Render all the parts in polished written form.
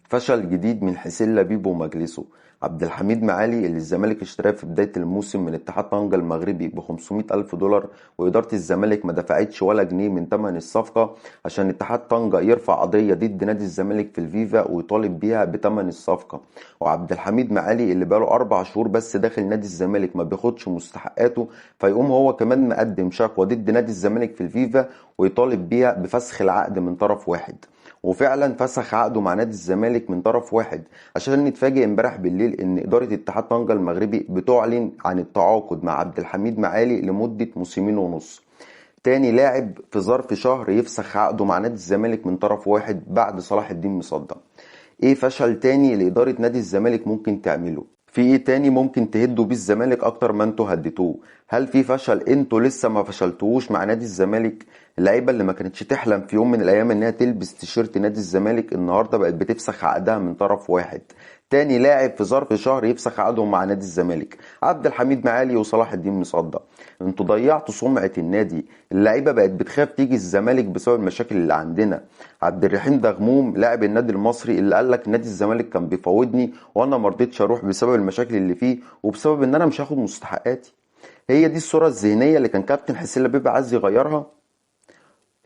فشل جديد من حسين لبيب ومجلسه. عبد الحميد معالي اللي الزمالك اشتراه في بداية الموسم من اتحاد طنجة المغربي ب 500 ألف دولار، وإدارة الزمالك ما دفعتش ولا جنيه من ثمن الصفقة عشان اتحاد طنجة يرفع قضية ضد نادي الزمالك في الفيفا ويطالب بيها بثمن الصفقة. وعبد الحميد معالي اللي بقاله 4 شهور بس داخل نادي الزمالك ما بياخدش مستحقاته، فيقوم هو كمان مقدم شكوى ضد نادي الزمالك في الفيفا ويطالب بيها بفسخ العقد من طرف واحد. وفعلا فسخ عقده مع نادي الزمالك من طرف واحد، عشان نتفاجئ امبارح بالليل ان اداره اتحاد طنجة المغربي بتعلن عن التعاقد مع عبد الحميد معالي لمده موسمين ونص. تاني لاعب في ظرف شهر يفسخ عقده مع نادي الزمالك من طرف واحد بعد صلاح الدين مصدق. ايه فشل تاني لاداره نادي الزمالك ممكن تعمله؟ في ايه تاني ممكن تهدوا بيه الزمالك اكتر ما انتوا هديتوه؟ هل في فشل انتوا لسه ما فشلتوهوش مع نادي الزمالك؟ اللعيبه اللي ما كانتش تحلم في يوم من الايام انها تلبس تيشيرت نادي الزمالك النهارده بقت بتفسخ عقدها من طرف واحد. تاني لاعب في ظرف شهر يفسخ عقدهم مع نادي الزمالك عبد الحميد معالي وصلاح الدين مصدق. انتوا ضيعتوا سمعه النادي، اللعيبه بقت بتخاف تيجي الزمالك بسبب المشاكل اللي عندنا. عبد الرحيم دغموم لاعب النادي المصري اللي قال لك نادي الزمالك كان بيفاوضني وانا ما رضيتش اروح بسبب المشاكل اللي فيه وبسبب ان انا مش هاخد مستحقاتي. هي دي الصوره الذهنيه اللي كان كابتن حسين لبيب عايز يغيرها؟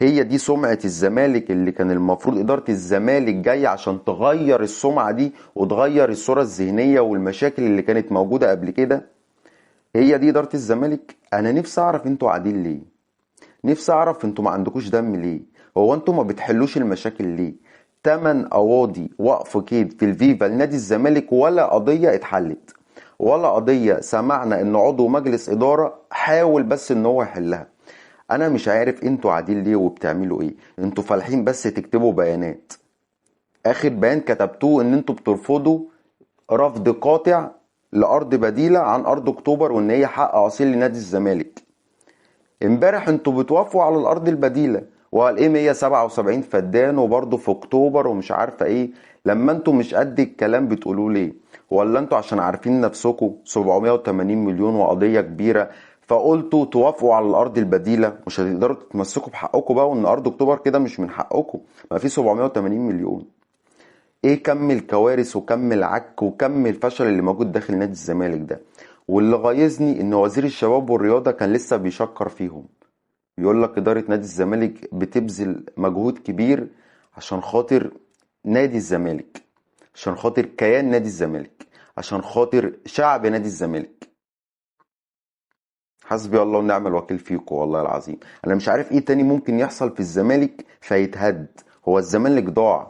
هي دي سمعة الزمالك اللي كان المفروض إدارة الزمالك جاية عشان تغير السمعة دي وتغير الصورة الذهنية والمشاكل اللي كانت موجودة قبل كده؟ هي دي إدارة الزمالك؟ أنا نفسي أعرف أنتوا قاعدين ليه؟ نفسي أعرف أنتوا ما عندكوش دم ليه؟ هو أنتوا ما بتحلوش المشاكل ليه؟ 8 قواضي وقف كيد في الفيفا لنادي الزمالك ولا قضية اتحلت، ولا قضية سمعنا إن عضو مجلس إدارة حاول بس إن هو يحلها. انا مش عارف انتوا قاعدين ليه وبتعملوا ايه، انتوا فالحين بس تكتبوا بيانات. اخر بيان كتبتوه ان انتوا بترفضوا رفض قاطع لارض بديلة عن ارض اكتوبر وان هي حق اصيل لنادي الزمالك. امبارح انتوا بتوافقوا على الارض البديلة وقال ايه 177 فدان وبرضه في اكتوبر ومش عارفة ايه. لما انتوا مش قد الكلام بتقولوا ليه؟ ولا انتوا عشان عارفين نفسكوا 780 مليون وقضية كبيرة فقلتوا توافقوا على الارض البديلة؟ مش هتقدروا تتمسكوا بحقكم بقى وان ارض اكتوبر كده مش من حقكم؟ ما في 780 مليون. ايه كم الكوارث وكم العك وكم الفشل اللي موجود داخل نادي الزمالك ده؟ واللي غايظني ان وزير الشباب والرياضة كان لسه بيشكر فيهم، بيقول لك إدارة نادي الزمالك بتبذل مجهود كبير عشان خاطر نادي الزمالك، عشان خاطر كيان نادي الزمالك، عشان خاطر شعب نادي الزمالك. حسبي الله ونعم الوكيل فيكم والله العظيم. انا مش عارف ايه تاني ممكن يحصل في الزمالك فيتهد. هو الزمالك ضاع.